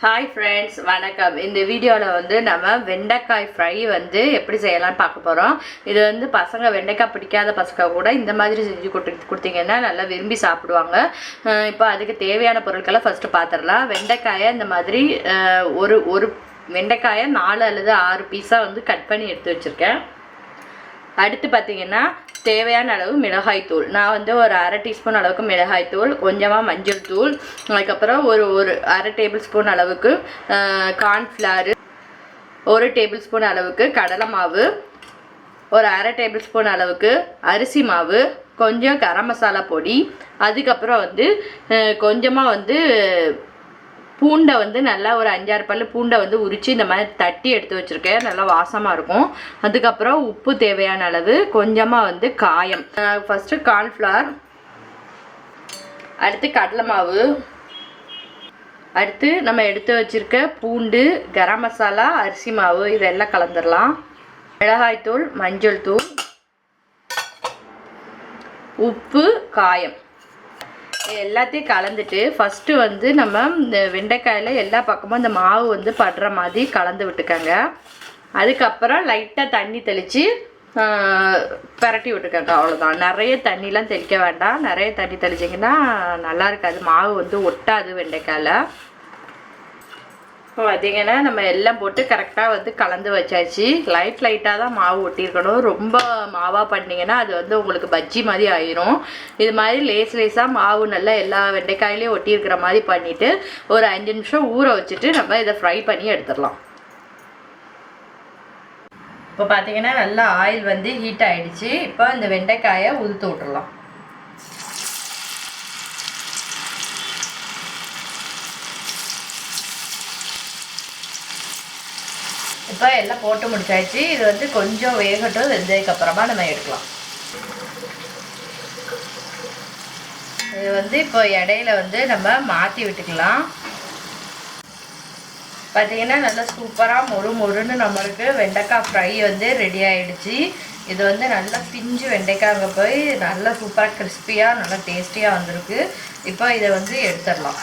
Hi friends, வணக்கம். இந்த வீடியோவில் வந்து நம்ம வெண்டைக்காய் ஃப்ரை வந்து எப்படி செய்யலாம்னு பார்க்க போகிறோம். இது வந்து பசங்க வெண்டைக்காய் பிடிக்காத பசங்க கூட இந்த மாதிரி செஞ்சு கொடுத்தீங்கன்னா நல்லா விரும்பி சாப்பிடுவாங்க. இப்போ அதுக்கு தேவையான பொருட்களை ஃபஸ்ட்டு பார்த்துடலாம். வெண்டைக்காயை இந்த மாதிரி ஒரு வெண்டைக்காயை 4 அல்லது 6 பீஸாக வந்து கட் பண்ணி எடுத்து வச்சுருக்கேன். அடுத்து பார்த்திங்கன்னா தேவையான அளவு மிளகாய்த்தூள். நான் வந்து ஒரு 1/2 டீஸ்பூன் அளவுக்கு மிளகாய்த்தூள், கொஞ்சமாக மஞ்சள் தூள், அதுக்கப்புறம் ஒரு 1/2 டேபிள் ஸ்பூன் அளவுக்கு கார்ன்ஃப்ளவர், 1 டேபிள் ஸ்பூன் அளவுக்கு கடலை மாவு, ஒரு 1/2 டேபிள் ஸ்பூன் அளவுக்கு அரிசி மாவு, கொஞ்சம் கரம் மசாலா பொடி, அதுக்கப்புறம் வந்து கொஞ்சமாக வந்து பூண்டை வந்து நல்லா ஒரு 5-6 பல்லு பூண்டை வந்து உரித்து இந்த மாதிரி தட்டி எடுத்து வச்சுருக்கேன். நல்லா வாசமாக இருக்கும். அதுக்கப்புறம் உப்பு தேவையான அளவு, கொஞ்சமாக வந்து காயம். ஃபஸ்ட்டு கார்ன்ஃப்ளவர், அடுத்து கடலை மாவு, அடுத்து நம்ம எடுத்து வச்சுருக்க பூண்டு, கரம் மசாலா, அரிசி மாவு, இதெல்லாம் கலந்துடலாம். மிளகாய்த்தூள், மஞ்சள் தூள், உப்பு, காயம் எல்லாத்தையும் கலந்துட்டு ஃபஸ்ட்டு வந்து நம்ம இந்த வெண்டைக்காயில் எல்லா பக்கமும் இந்த மாவு வந்து படுற மாதிரி கலந்து விட்டுக்கோங்க. அதுக்கப்புறம் லைட்டாக தண்ணி தெளித்து பரட்டி விட்டுக்கோங்க. அவ்வளோதான். நிறைய தண்ணிலாம் தெளிக்க வேண்டாம். நிறைய தண்ணி தெளிச்சிங்கன்னா நல்லா இருக்காது, மாவு வந்து ஒட்டாது வெண்டைக்காயில். இப்போ பார்த்திங்கன்னா நம்ம எல்லாம் போட்டு கரெக்டாக வந்து கலந்து வச்சாச்சு. லைட்டாக தான் மாவு ஒட்டியிருக்கணும். ரொம்ப மாவாக பண்ணிங்கன்னா அது வந்து உங்களுக்கு பஜ்ஜி மாதிரி ஆயிரும். இது மாதிரி லேஸாக மாவு நல்லா எல்லா வெண்டைக்காயிலையும் ஒட்டியிருக்கிற மாதிரி பண்ணிவிட்டு ஒரு 5 நிமிஷம் ஊற வச்சுட்டு நம்ம இதை ஃப்ரை பண்ணி எடுத்துடலாம். இப்போ பார்த்திங்கன்னா நல்லா ஆயில் வந்து ஹீட் ஆகிடுச்சு. இப்போ இந்த வெண்டைக்காயை உதுத்து விட்டுறலாம். இப்போ எல்லாம் போட்டு முடிச்சாச்சு. இது வந்து கொஞ்சம் வேகட்டும். வெந்ததுக்கப்புறமா நம்ம எடுக்கலாம். இது வந்து இப்போ இடையில வந்து நம்ம மாற்றி விட்டுக்கலாம். பார்த்திங்கன்னா நல்லா சூப்பராக மொறுன்னு நம்மளுக்கு வெண்டைக்காய் ஃப்ரை வந்து ரெடி ஆகிடுச்சு. இது வந்து நல்லா பிஞ்சு வெண்டைக்காய்ங்க போய் நல்லா சூப்பராக கிறிஸ்பியாக நல்லா டேஸ்டியாக வந்திருக்கு. இப்போ இதை வந்து எடுத்துடலாம்.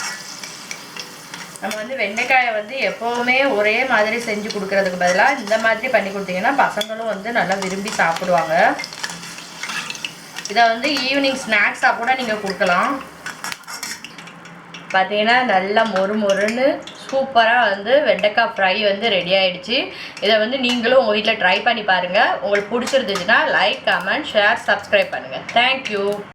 நம்ம வந்து வெண்டைக்காயை வந்து எப்போவுமே ஒரே மாதிரி செஞ்சு கொடுக்கறதுக்கு பதிலாக இந்த மாதிரி பண்ணி கொடுத்தீங்கன்னா பசங்களும் வந்து நல்லா விரும்பி சாப்பிடுவாங்க. இதை வந்து ஈவினிங் ஸ்நாக்ஸாக கூட நீங்கள் கொடுக்கலாம். பார்த்தீங்கன்னா நல்லா மொறுன்னு சூப்பராக வந்து வெண்டைக்காய் ஃப்ரை வந்து ரெடி ஆகிடுச்சு. இதை வந்து நீங்களும் உங்கள் வீட்டில் ட்ரை பண்ணி பாருங்கள். உங்களுக்கு பிடிச்சிருந்துச்சுன்னா லைக், கமெண்ட், ஷேர், சப்ஸ்கிரைப் பண்ணுங்கள். தேங்க்யூ.